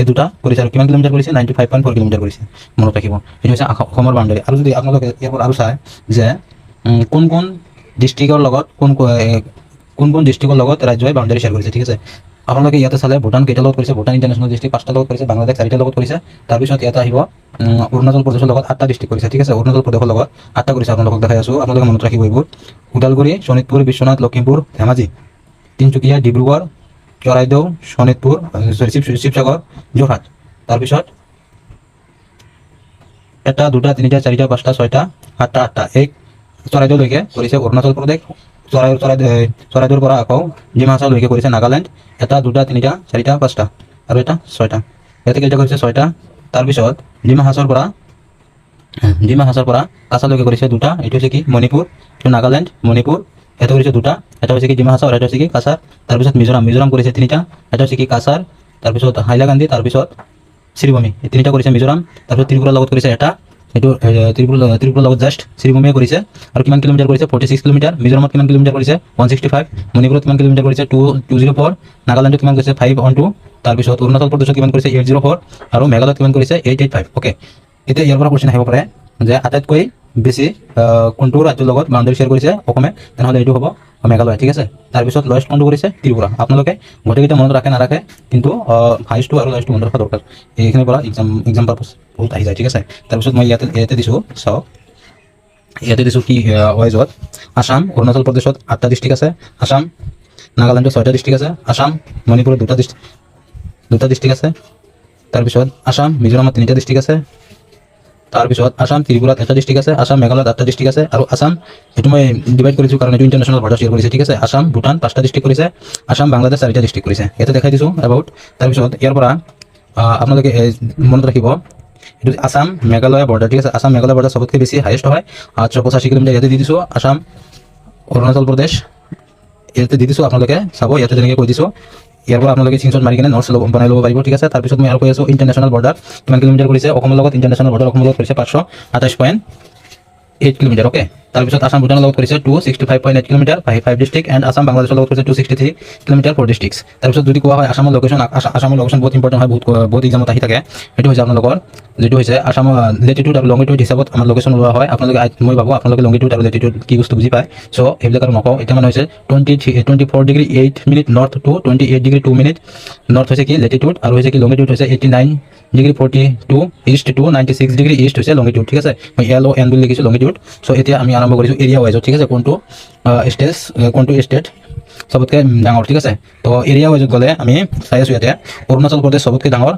এই দুটা কৰিছে আৰু কিমান কিলোমিটাৰ কৰিছে 95.4 কিলোমিটাৰ কৰিছে মনত ৰাখিব এইটো হৈছে অসমৰ বাউণ্ডাৰী আৰু যদি আপোনালোকে ইয়াৰ আৰু চায় যে কোন কোন ডিষ্ট্ৰিক্টৰ লগত কোন কোন ডিষ্ট্ৰিক্টৰ লগত ৰাজ্যই বাউণ্ডাৰী শ্বেয়াৰ কৰিছে ঠিক আছে আপোনালোকে ইয়াতে চালে ভূটান কেইটাৰ লগত কৰিছে ভূটান ইণ্টাৰনেশ্যনেল ডিষ্ট্ৰিক্ট 5টাৰ লগত কৰিছে বাংলাদেশ 4টাৰ লগত কৰিছে তাৰপিছত ইয়াতে আহিব অৰুণাচল প্ৰদেশৰ লগত 8টা ডিষ্ট্ৰিক্ট কৰিছে ঠিক আছে অৰুণাচল প্ৰদেশৰ লগত 8টা কৰিছে আপোনালোকক দেখাই আছোঁ আপোনালোকে মনত ৰাখিব এইবোৰ ওদালগুৰি শোণিতপুৰ বিশ্বনাথ লখিমপুৰ ধেমাজি তিনিচুকীয়া ডিব্ৰুগড় চৰাইদেউ শোণিতপুৰ শিৱসাগৰ যোৰহাট তাৰপিছত 1টা 2টা 3টা 4টা 5টা 6টা 7টা 8টা এই চৰাইদেউলৈকে কৰিছে অৰুণাচল প্ৰদেশ চৰাইদেউৰ পৰা আকৌ ডিমা হাছাওলৈকে কৰিছে নাগালেণ্ড 1টা 2টা 3টা 4টা 5টা আৰু এটা 6টা ইয়াতে কেইটা কৰিছে 6টা তাৰপিছত ডিমা হাছাওৰ পৰা কাছালৈকে কৰিছে 2টা এইটো হৈছে কি মণিপুৰ এইটো নাগালেণ্ড মণিপুৰ এটা কৰিছে 2টা এটা হৈছে কি ডিমা হাছাও আৰু এটা হৈছে কি কাছাৰ তাৰপিছত মিজোৰাম কৰিছে 3টা এটা হৈছে কি কাছাৰ তাৰপিছত হাইলাকান্দি তাৰপিছত শ্ৰীভূমি এই 3টা কৰিছে মিজোৰাম তাৰপিছত ত্ৰিপুৰাৰ লগত কৰিছে এটা এইটো ত্ৰিপুৰাৰ লগত জাষ্ট শ্ৰীভূমিয়ে কৰিছে আৰু কিমান কিলোমিটাৰ কৰিছে 46 কিলোমিটাৰ মিজোৰামত কিমান কিলোমিটাৰ কৰিছে 165 মণিপুৰত কিমান কিলোমিটাৰ কৰিছে 204 নাগালেণ্ডত কিমান কৰিছে 512 তাৰপিছত অৰুণাচল প্ৰদেশত কিমান কৰিছে 804 আৰু মেঘালয়ত কিমান কৰিছে 885 ওকে এতিয়া ইয়াৰ পৰা কোৱেশ্চন আহিব পাৰে যে আটাইতকৈ বেছি কোনটো ৰাজ্যৰ লগত বাউণ্ডাৰী শ্বেয়াৰ কৰিছে অসমে তেনেহ'লে এইটো হ'ব মেঘালয় ঠিক আছে তাৰপিছত লয়েষ্ট কোনটো কৰিছে ত্ৰিপুৰা আপোনালোকে গোটেইকেইটা মনত ৰাখে কিন্তু হাইষ্টটো আৰু লয়েষ্টটো মনত ৰখা দৰকাৰ এইখিনিৰ পৰা এক্সাম পাৰপাছ বহুত আহি যায় ঠিক আছে তাৰপিছত মই ইয়াতে দিছোঁ চাওক ইয়াতে দিছোঁ কি ৱাইজত আসাম অৰুণাচল প্ৰদেশত 8টা ডিষ্ট্ৰিক্ট আছে আসাম নাগালেণ্ডত 6টা ডিষ্ট্ৰিক্ট আছে আসাম মণিপুৰত 2টা ডিষ্ট্ৰিক্ট আছে তাৰপিছত আসাম মিজোৰামত 3টা ডিষ্ট্ৰিক্ট আছে তাৰপিছত আসাম ত্ৰিপুৰাত 1টা ডিষ্ট্ৰিক্ট আছে আসাম মেঘালয়ত 8টা ডিষ্ট্ৰিক্ট আছে আৰু আসাম এইটো মই ডিভাইড কৰিছোঁ কাৰণ এইটো ইণ্টাৰনেশ্যনেল বৰ্ডাৰ শ্বেয়াৰ কৰিছে ঠিক আছে আসাম ভূটান 5টা ডিষ্ট্ৰিক্ট কৰিছে আসাম বাংলাদেশ 4টা ডিষ্ট্ৰিক্ট কৰিছে ইয়াতে দেখাই দিছোঁ এবাউট তাৰপিছত ইয়াৰ পৰা আপোনালোকে মনত ৰাখিব এইটো আসাম মেঘালয় বৰ্ডাৰ ঠিক আছে আসাম মেঘালয় বৰ্ডাৰ চবতকৈ বেছি হাইয়েষ্ট হয় 85 কিলোমিটাৰ ইয়াতে দি দিছোঁ আসাম অৰুণাচল প্ৰদেশ ইয়াতে দি দিছোঁ আপোনালোকে চাব ইয়াতে যেনেকৈ কৈ দিছোঁ ইয়াৰ পৰা আপোনালোকে স্ক্ৰীনশ্বট মাৰি কিনে নোটছ বনাই ল'ব পাৰিব ঠিক আছে তাৰপিছত মই আৰু কৈ আছোঁ ইণ্টাৰনেশ্যনেল বৰ্ডাৰ কিমান কিলোমিটাৰ কৰিছে অসমৰ লগত ইণ্টাৰনেশ্যনেল বৰ্ডাৰ অসমৰ লগত কৰিছে 528.8 কিলোমিটাৰ ওকে তাৰপিছত আসাম ভূটানৰ লগত কৰিছে 265.8 কিলোমিটাৰ 5 ডিষ্ট্ৰিক্ট এণ্ড আসাম বাংলাদেশৰ লগত কৰিছে 263 কিলোমিটাৰ 4 ডিষ্ট্ৰিক্টছ তাৰপিছত যদি কোৱা হয় আসামৰ লোকেশ্যন বহুত ইম্পৰ্টেণ্ট হয় বহুত এক্সামত আহি থাকে সেইটো হৈছে আপোনালোকৰ যেটো হৈছে আসামৰ লেটিটিউড আৰু লংগিটিউড হিচাপত আমাৰ লোকেশ্যন লোৱা হয় আপোনালোকে মই ভাবোঁ আপোনালোকে লংগিটিউড আৰু লেটিটিউড কি বস্তু বুজি পায় চ' এইবিলাক আৰু নকওঁ এতিয়া মানে হৈছে 24 degree 8 minute north to 28 degree 2 minute north হৈছে কি লেটিটিউড আৰু হৈছে কি লংগিটিউড হৈছে 89 degree 42 east to 96 degree east হৈছে লংগিটিউড ঠিক আছে মই LON বুলি লিখিছোঁ লংগিটিউড চ' এতিয়া আমি আৰম্ভ কৰিছোঁ এৰিয়া ৱাইজত ঠিক আছে কোনটো ষ্টেট চবতকৈ ডাঙৰ ঠিক আছে তো এৰিয়া ৱাইজত গ'লে আমি চাই আছোঁ ইয়াতে অৰুণাচল প্ৰদেশ চবতকৈ ডাঙৰ